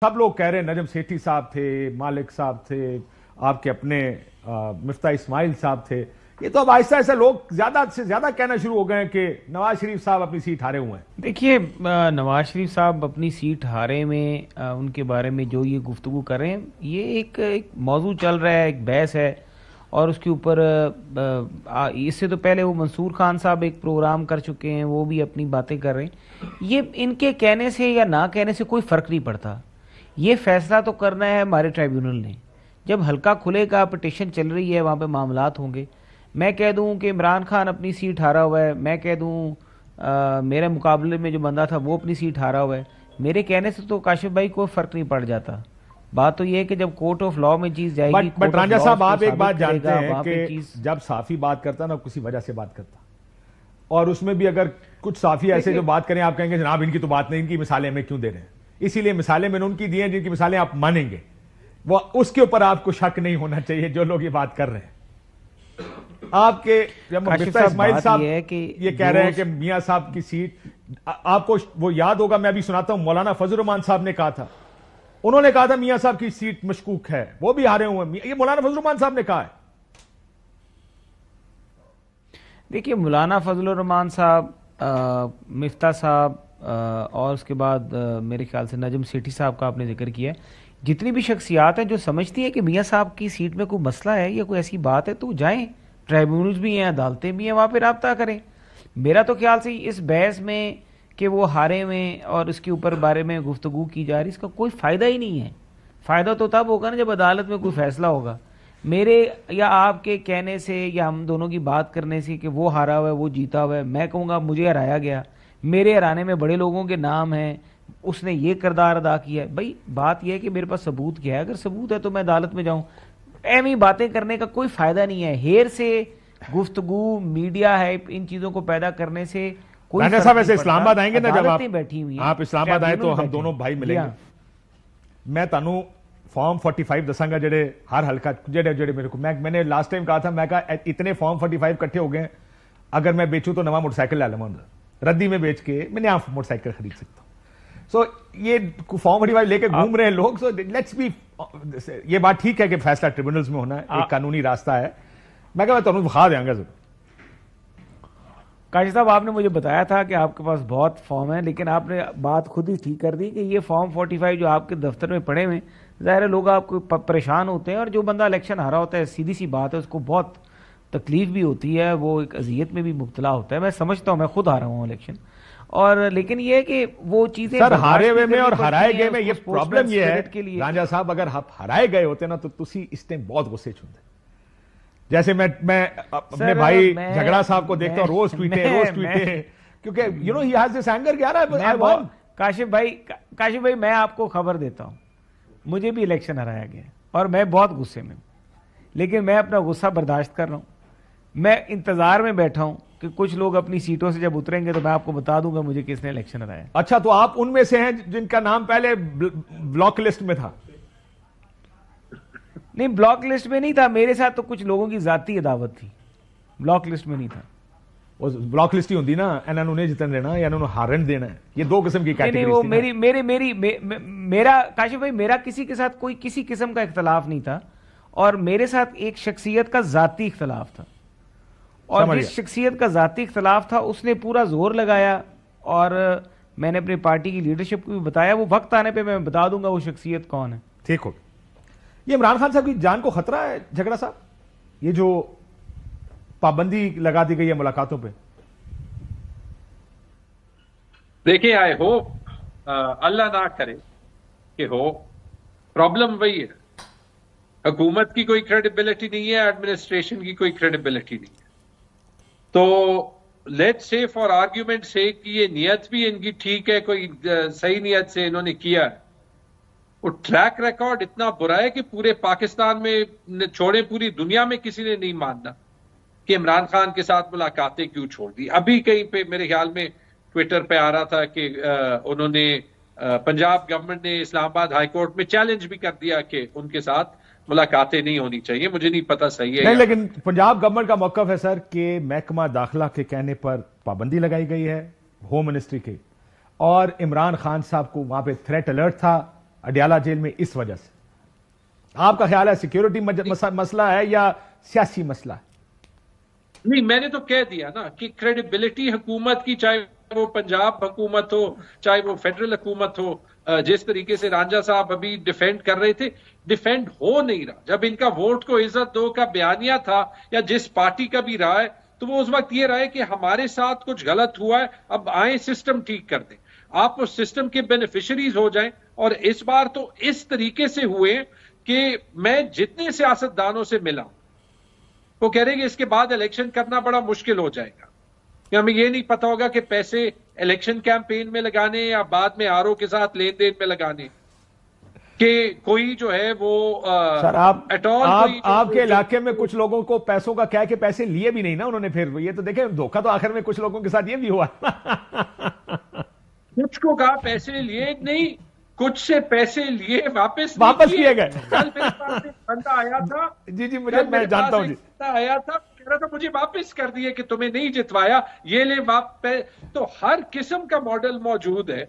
سب لوگ کہہ رہے ہیں نجم سیٹھی صاحب تھے، مالک صاحب تھے، آپ کے اپنے مفتاح اسماعیل صاحب تھے. یہ تو اب آہستہ آہستہ لوگ زیادہ سے زیادہ کہنا شروع ہو گئے ہیں کہ نواز شریف صاحب اپنی سیٹ ہارے ہوئے ہیں. دیکھیے نواز شریف صاحب اپنی سیٹ ہارے میں ان کے بارے میں جو یہ گفتگو کر رہے ہیں، یہ ایک موضوع چل رہا ہے، ایک بحث ہے. اور اس کے اوپر اس سے تو پہلے وہ منصور خان صاحب ایک پروگرام کر چکے ہیں، وہ بھی اپنی باتیں کر رہے ہیں. یہ ان کے کہنے سے یا نہ کہنے سے کوئی فرق نہیں پڑتا. یہ فیصلہ تو کرنا ہے ہمارے ٹرائیبیونل نے. جب حلقہ کھلے گا، پٹیشن چل رہی ہے، وہاں پہ معاملات ہوں گے. میں کہہ دوں کہ عمران خان اپنی سیٹ ہارا ہوا ہے، میں کہہ دوں میرے مقابلے میں جو بندہ تھا وہ اپنی سیٹ ہارا ہوا ہے، میرے کہنے سے تو کاشف بھائی کوئی فرق نہیں پڑ جاتا. بات تو یہ ہے کہ جب کورٹ آف لاء میں چیز جائے گی. بٹ رانجھا صاحب، آپ ایک بات جانتے ہیں کہ جب صحافی بات کرتا نا، کسی وجہ سے بات کرتا، اور اس میں بھی اگر کچھ صحافی ایسے جو بات کریں، آپ کہیں گے جناب ان کی تو بات نہیں، ان کی مثالیں ہمیں کیوں دے رہے ہیں. اسی لیے مثالیں میں نے ان کی دی ہیں جن کی مثالیں آپ مانیں گے. وہ اس کے اوپر آپ کو شک نہیں ہونا چاہیے جو لوگ یہ بات کر رہے ہیں. آپ کے مفتاح اسماعیل صاحب یہ کہہ رہے ہیں کہ میاں صاحب کی سیٹ، آپ کو وہ یاد ہوگا، میں ابھی سناتا ہوں، مولانا فضل الرحمان صاحب نے کہا تھا، انہوں نے کہا تھا میاں صاحب کی سیٹ مشکوک ہے، وہ بھی ہارے ہوئے ہیں. یہ مولانا فضل الرحمان صاحب نے کہا ہے. دیکھیے مولانا فضل الرحمان صاحب، مفتاح صاحب، اور اس کے بعد میرے خیال سے نجم سیٹھی صاحب کا آپ نے ذکر کیا ہے. جتنی بھی شخصیات ہیں جو سمجھتی ہیں کہ میاں صاحب کی سیٹ میں کوئی مسئلہ ہے یا کوئی ایسی بات ہے تو جائیں، ٹرائیبیونلز بھی ہیں، عدالتیں بھی ہیں، وہاں پہ رابطہ کریں. میرا تو خیال سے اس بحث میں کہ وہ ہارے میں اور اس کے اوپر بارے میں گفتگو کی جا رہی، اس کا کوئی فائدہ ہی نہیں ہے. فائدہ تو تب ہوگا نا جب عدالت میں کوئی فیصلہ ہوگا. میرے یا آپ کے کہنے سے یا ہم دونوں کی بات کرنے سے کہ وہ ہارا ہوا ہے، وہ جیتا ہوا ہے، میں کہوں گا مجھے ہرایا گیا، میرے ہرانے میں بڑے لوگوں کے نام ہیں، اس نے یہ کردار ادا کیا ہے. بھائی بات یہ ہے کہ میرے پاس ثبوت کیا ہے، اگر ثبوت ہے تو میں عدالت میں جاؤں. ایویں باتیں کرنے کا کوئی فائدہ نہیں ہے. ہیر سے گفتگو، میڈیا ہے، ان چیزوں کو پیدا کرنے سے کوئی رانجھا صاحب ایسے اسلام آباد آئیں گے نا، جب بیٹھی ہوئی آپ اسلام آباد آئے تو ہم دونوں بھائی ملیں گے. میں تانوں فارم 45 دساں گا جڑے ہر حلقہ جڑے میرے کو، میں نے لاسٹ ٹائم کہا تھا، میں کہا اتنے فارم 45 اکٹھے ہو گئے، اگر میں بیچوں تو نواں موٹر سائیکل لے لوں، ردی میں بیچ کے میں نیا موٹر سائیکل خرید سکتا ہوں. سو یہ فارم 45 لے کے گھوم رہے ہیں لوگ. سو لیٹس بی، یہ بات ٹھیک ہے کہ فیصلہ ٹریبونلز میں ہونا ہے، ایک قانونی راستہ ہے. میں کہا میں تمہیں دکھا دیں گا ضرور. کاشف صاحب، آپ نے مجھے بتایا تھا کہ آپ کے پاس بہت فارم ہیں، لیکن آپ نے بات خود ہی ٹھیک کر دی کہ یہ فارم 45 جو آپ کے دفتر میں پڑے ہوئے، ظاہر ہے لوگ آپ کو پریشان ہوتے ہیں، اور جو بندہ الیکشن ہارا ہوتا ہے، سیدھی سی بات ہے، اس کو بہت تکلیف بھی ہوتی ہے، وہ ایک اذیت میں بھی مبتلا ہوتا ہے. میں سمجھتا ہوں، میں خود ہارا ہوں الیکشن، اور لیکن یہ ہے کہ وہ چیزیں سر ہارے ہوئے میں اور ہرائے گئے میں یہ پرابلم یہ ہے رانجھا صاحب، اگر آپ ہرائے گئے ہوتے نا تو تسی اس ٹائم بہت غصے چھوندے. جیسے میں اپنے بھائی جھگڑا صاحب کو دیکھتا ہوں، روز ٹویٹے کیونکہ you know he has this anger. Kashif بھائی میں آپ کو خبر دیتا ہوں، مجھے بھی الیکشن ہرایا گیا اور میں بہت غصے میں ہوں، لیکن میں اپنا غصہ برداشت کر رہا ہوں. میں انتظار میں بیٹھا ہوں کہ کچھ لوگ اپنی سیٹوں سے جب اتریں گے تو میں آپ کو بتا دوں گا مجھے کس نے الیکشن ہرایا. اچھا، تو آپ ان میں سے ہیں جن کا نام پہلے بلاک لسٹ میں تھا؟ نہیں، بلاک لسٹ میں نہیں تھا. میرے ساتھ تو کچھ لوگوں کی ذاتی عداوت تھی، بلاک لسٹ میں نہیں تھا. بلاک لسٹ ہی ہوندی نا، انہوں نے جتن دینا یا انہوں نے ہارن دینا ہے. یہ دو قسم کی کیٹیگریز تھی. میرا کاشف بھائی، میرا کسی کے ساتھ کوئی کسی قسم کا اختلاف نہیں تھا، اور میرے ساتھ ایک شخصیت کا ذاتی اختلاف تھا، اور جس شخصیت کا ذاتی اختلاف تھا اس نے پورا زور لگایا، اور میں نے اپنی پارٹی کی لیڈرشپ کو بھی بتایا. وہ وقت آنے پہ میں بتا دوں گا وہ شخصیت کون ہے. ٹھیک ہو. یہ عمران خان صاحب کی جان کو خطرہ ہے جھگڑا صاحب، یہ جو پابندی لگا دی گئی ہے ملاقاتوں پہ؟ دیکھیں، آئی ہوپ اللہ نہ کرے کہ ہو. پرابلم وہی ہے، حکومت کی کوئی کریڈیبلٹی نہیں ہے، ایڈمنسٹریشن کی کوئی کریڈیبلٹی نہیں ہے. تو لیٹ سے فار آرگیومنٹ سے کہ یہ نیت بھی ان کی ٹھیک ہے، کوئی صحیح نیت سے انہوں نے کیا ہے. وہ ٹریک ریکارڈ اتنا برا ہے کہ پورے پاکستان میں چھوڑے پوری دنیا میں کسی نے نہیں ماننا کہ عمران خان کے ساتھ ملاقاتیں کیوں چھوڑ دی. ابھی کہیں پہ میرے خیال میں ٹویٹر پہ آ رہا تھا کہ انہوں نے پنجاب گورنمنٹ نے اسلام آباد ہائی کورٹ میں چیلنج بھی کر دیا کہ ان کے ساتھ ملاقاتیں نہیں ہونی چاہیے. مجھے نہیں پتا صحیح ہے نہیں، لیکن پنجاب گورنمنٹ کا موقف ہے سر کہ محکمہ داخلہ کے کہنے پر پابندی لگائی گئی ہے ہوم منسٹری کے، اور عمران خان صاحب کو وہاں پہ تھریٹ الرٹ تھا اڈیالہ جیل میں اس وجہ سے. آپ کا خیال ہے سیکیورٹی مسئلہ ہے یا سیاسی مسئلہ ہے؟ نہیں، میں نے تو کہہ دیا نا کہ کریڈیبلٹی حکومت کی، چاہے وہ پنجاب حکومت ہو چاہے وہ فیڈرل حکومت ہو، جس طریقے سے رانجھا صاحب ابھی ڈیفینڈ کر رہے تھے، ڈیفینڈ ہو نہیں رہا. جب ان کا ووٹ کو عزت دو کا بیانیہ تھا یا جس پارٹی کا بھی رہا ہے، تو وہ اس وقت یہ رہا ہے کہ ہمارے ساتھ کچھ غلط ہوا ہے، اب آئیں سسٹم ٹھیک کر دیں، آپ اس سسٹم کے بینیفیشریز ہو جائیں. اور اس بار تو اس طریقے سے ہوئے کہ میں جتنے سیاستدانوں سے ملا ہوں وہ کہہ رہے ہیں کہ اس کے بعد الیکشن کرنا بڑا مشکل ہو جائے گا، کہ ہمیں یہ نہیں پتا ہوگا کہ پیسے الیکشن کیمپین میں لگانے یا بعد میں آر او کے ساتھ لین دین میں لگانے، کہ کوئی جو ہے وہ سر آپ کے علاقے میں کچھ لوگوں کو پیسوں کا کیا ہے کہ پیسے لیے بھی نہیں نا انہوں نے، پھر یہ تو دیکھیں دھوکہ تو آخر میں کچھ لوگوں کے ساتھ یہ بھی ہوا. کچھ کو کہا پیسے لیے نہیں، کچھ سے پیسے لیے واپس کیے گئے. کل میرے پاس ایک بندہ آیا تھا، جی مجھے، میں جانتا ہوں جی، آیا تھا کہہ رہا تھا مجھے واپس کر دیے کہ تمہیں نہیں جتوایا، یہ لے واپس. تو ہر قسم کا ماڈل موجود ہے.